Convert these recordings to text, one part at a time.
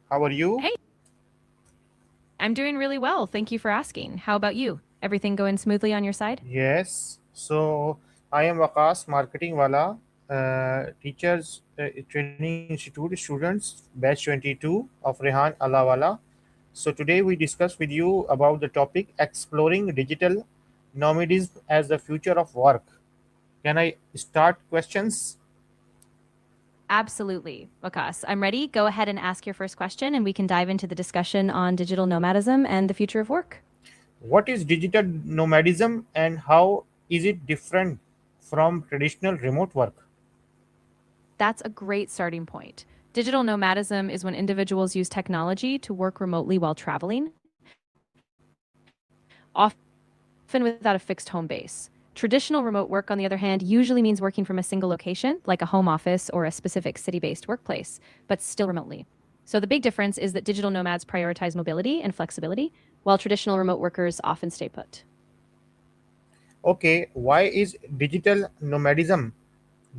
How are you? Hey, I'm doing really well. Thank you for asking. How about you? Everything going smoothly on your side? Yes. So I am Vakas, marketing wala, training institute students, batch 22 of Rehan Alawala. So today we discuss with you about the topic exploring digital nomadism as the future of work. Can I start questions? Absolutely, Wakas. I'm ready. Go ahead and ask your first question, and we can dive into the discussion on digital nomadism and the future of work. What is digital nomadism and how is it different from traditional remote work? That's a great starting point. Digital nomadism is when individuals use technology to work remotely while traveling, often without a fixed home base. Traditional remote work, on the other hand, usually means working from a single location, like a home office or a specific city based workplace, but still remotely. So the big difference is that digital nomads prioritize mobility and flexibility, while traditional remote workers often stay put. Okay, why is digital nomadism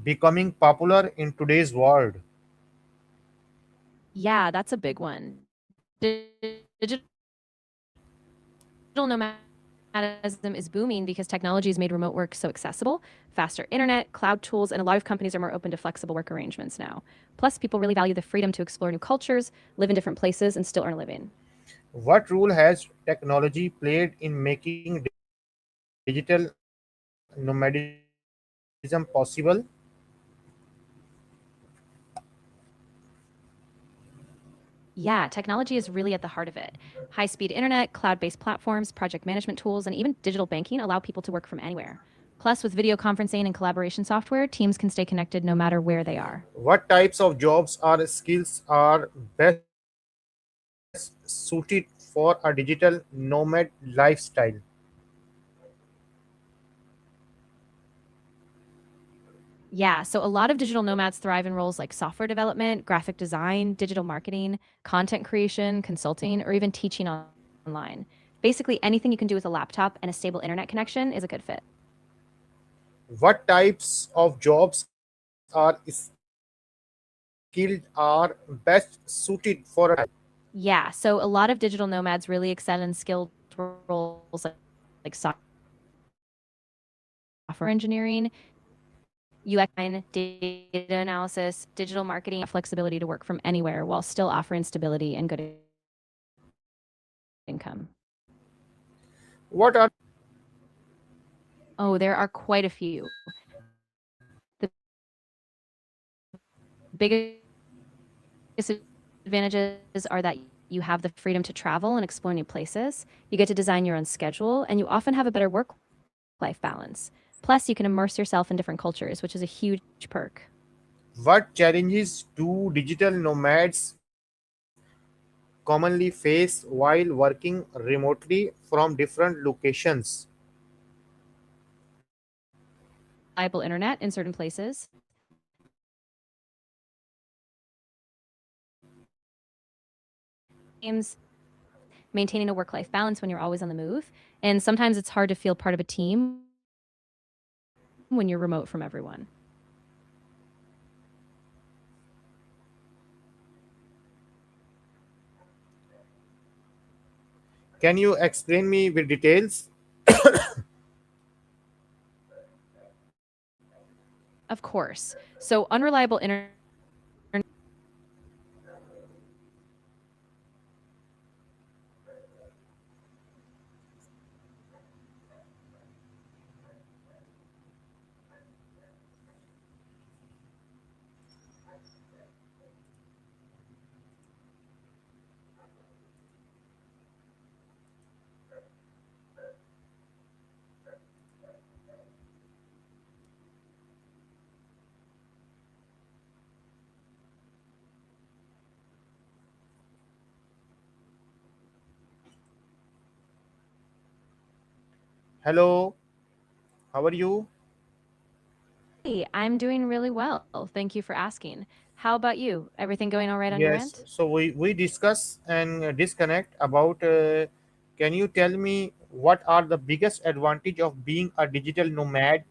becoming popular in today's world? Yeah, that's a big one. Digital nomadism is booming because technology has made remote work so accessible. Faster internet, cloud tools, and a lot of companies are more open to flexible work arrangements now. Plus, people really value the freedom to explore new cultures, live in different places, and still earn a living. What role has technology played in making digital nomadism possible? Yeah, technology is really at the heart of it. High speed internet, cloud based platforms, project management tools, and even digital banking allow people to work from anywhere. Plus, with video conferencing and collaboration software, teams can stay connected no matter where they are. What types of jobs or skills are best suited for a digital nomad lifestyle? Yeah, so a lot of digital nomads thrive in roles like software development, graphic design, digital marketing, content creation, consulting, or even teaching online. Basically, anything you can do with a laptop and a stable internet connection is a good fit. What types of jobs are skilled are best suited for a digital nomad? Yeah, so a lot of digital nomads really excel in skilled roles like software development, graphic design, UX design, data analysis, digital marketing, and even flexibility to work from anywhere while still offering stability and good income. What are Oh, there are quite a few. The biggest advantages are that you have the freedom to travel and explore new places. You get to design your own schedule, and you often have a better work life balance. Plus, you can immerse yourself in different cultures, which is a huge perk. what challenges do digital nomads commonly face while working remotely from different locations? Maintaining a work life balance when you're always on the move. And sometimes it's hard to feel part of a team when you're remote from everyone. Can you explain me with details? Of course. So, unreliable internet can make it hard to connect with friends and family. Plus, sometimes it's hard to find work life balance when you're always on the move. And sometimes it's hard to feel part of a team when you're remote from everyone. Plus, people really value the freedom to explore new cultures, live in different places, and still earn a living. Hello, how are you? Hey, I'm doing really well. Thank you for asking. How about you? Everything going all right on your Yes, end? so we discuss and disconnect about. Can you tell me what are the biggest advantage of being a digital nomad?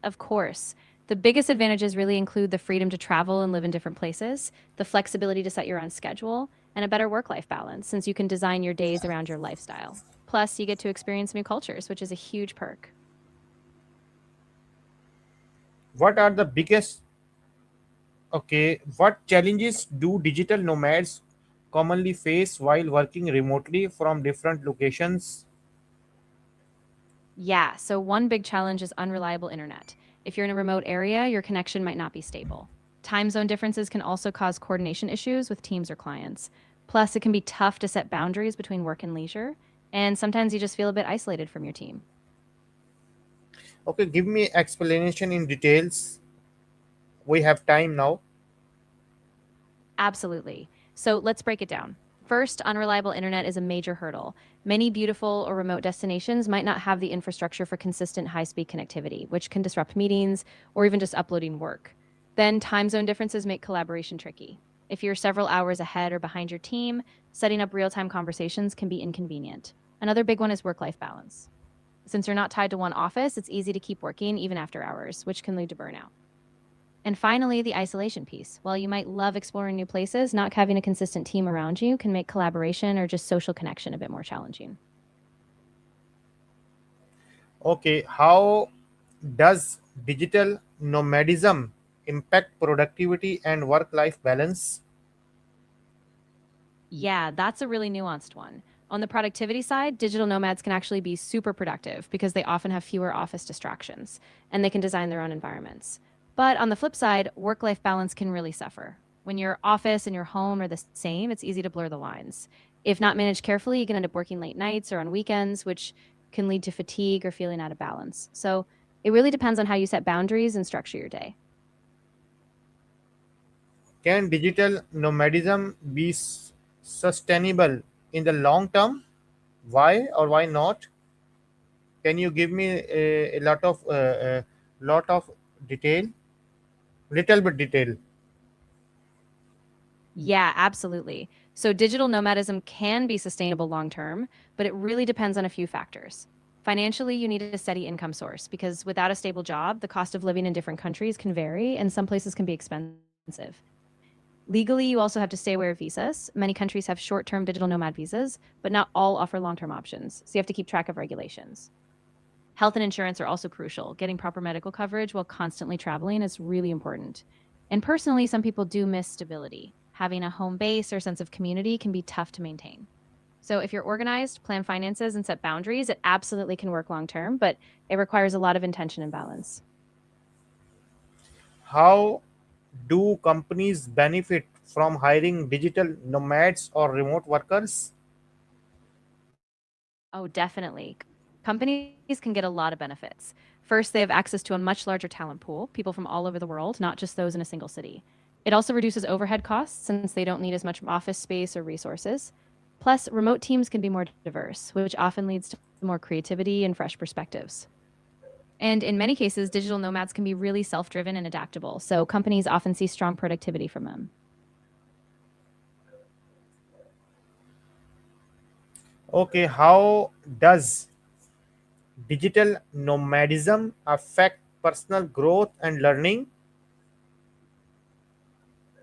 Of course. The biggest advantages really include the freedom to travel and live in different places, the flexibility to set your own schedule, and a better work life balance since you can design your days around your lifestyle. Plus, you get to experience new cultures, which is a huge perk. What are the biggest, okay, what challenges do digital nomads commonly face while working remotely from different locations? Yeah, so one big challenge is unreliable internet. If you're in a remote area, your connection might not be stable. Time zone differences can also cause coordination issues with teams or clients. Plus, it can be tough to set boundaries between work and leisure, and sometimes you just feel a bit isolated from your team. Okay, give me explanation in details. We have time now. Absolutely. So let's break it down. First, unreliable internet is a major hurdle. Many beautiful or remote destinations might not have the infrastructure for consistent high speed connectivity, which can disrupt meetings or even just uploading work. Then, time zone differences make collaboration tricky. If you're several hours ahead or behind your team, setting up real time conversations can be inconvenient. Another big one is work life balance. Since you're not tied to one office, it's easy to keep working even after hours, which can lead to burnout. And finally, the isolation piece. While you might love exploring new places, not having a consistent team around you can make collaboration or just social connection a bit more challenging. Okay, how does digital nomadism impact productivity and work life balance? Yeah, that's a really nuanced one. On the productivity side, digital nomads can actually be super productive because they often have fewer office distractions and they can design their own environments. But on the flip side, work life balance can really suffer. When your office and your home are the same, it's easy to blur the lines. If not managed carefully, you can end up working late nights or on weekends, which can lead to fatigue or feeling out of balance. So it really depends on how you set boundaries and structure your day. Can digital nomadism be sustainable in the long term? Why or why not? Can you give me a lot of detail, little bit detail? Yeah, absolutely. So digital nomadism can be sustainable long term, but it really depends on a few factors. Financially, you need a steady income source because without a stable job, the cost of living in different countries can vary and some places can be expensive. Legally, you also have to stay aware of visas. Many countries have short term digital nomad visas, but not all offer long term options. So you have to keep track of regulations. Health and insurance are also crucial. Getting proper medical coverage while constantly traveling is really important. And personally, some people do miss stability. Having a home base or sense of community can be tough to maintain. So, if you're organized, plan finances, and set boundaries, it absolutely can work long term, but it requires a lot of intention and balance. How do companies benefit from hiring digital nomads or remote workers? Oh, definitely. Companies can get a lot of benefits. First, they have access to a much larger talent pool, people from all over the world, not just those in a single city. It also reduces overhead costs since they don't need as much office space or resources. Plus, remote teams can be more diverse, which often leads to more creativity and fresh perspectives. And in many cases, digital nomads can be really self driven and adaptable, so companies often see strong productivity from them. Okay, how does digital nomadism affect personal growth and learning?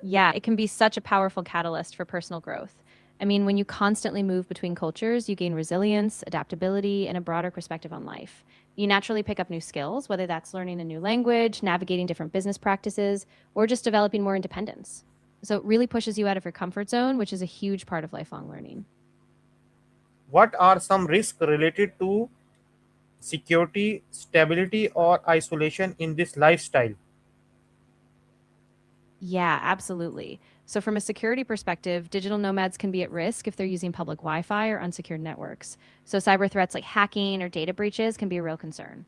Yeah, it can be such a powerful catalyst for personal growth. I mean, when you constantly move between cultures, you gain resilience, adaptability, and a broader perspective on life. You naturally pick up new skills, whether that's learning a new language, navigating different business practices, or just developing more independence. So it really pushes you out of your comfort zone, which is a huge part of lifelong learning. What are some risks related to security, stability, or isolation in this lifestyle? Yeah, absolutely. So, from a security perspective, digital nomads can be at risk if they're using public Wi Fi or unsecured networks. So, cyber threats like hacking or data breaches can be a real concern.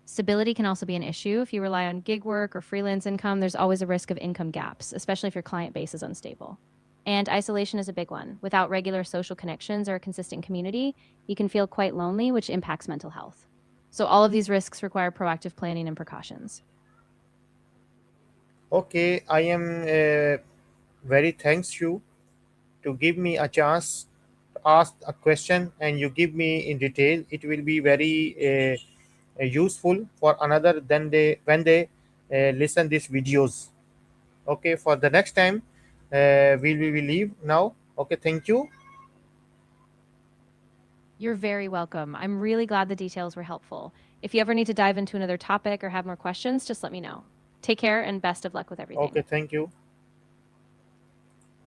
Stability can also be an issue. If you rely on gig work or freelance income, there's always a risk of income gaps, especially if your client base is unstable. And isolation is a big one. Without regular social connections or a consistent community, you can feel quite lonely, which impacts mental health. So, all of these risks require proactive planning and precautions. Okay, I am very thanks you to give me a chance to ask a question and you give me in detail. It will be very useful for another then they when they listen these videos. Okay, for the next time, we will leave now. Okay, thank you. You're very welcome. I'm really glad the details were helpful. If you ever need to dive into another topic or have more questions, just let me know. Take care and best of luck with everything. Okay, thank you.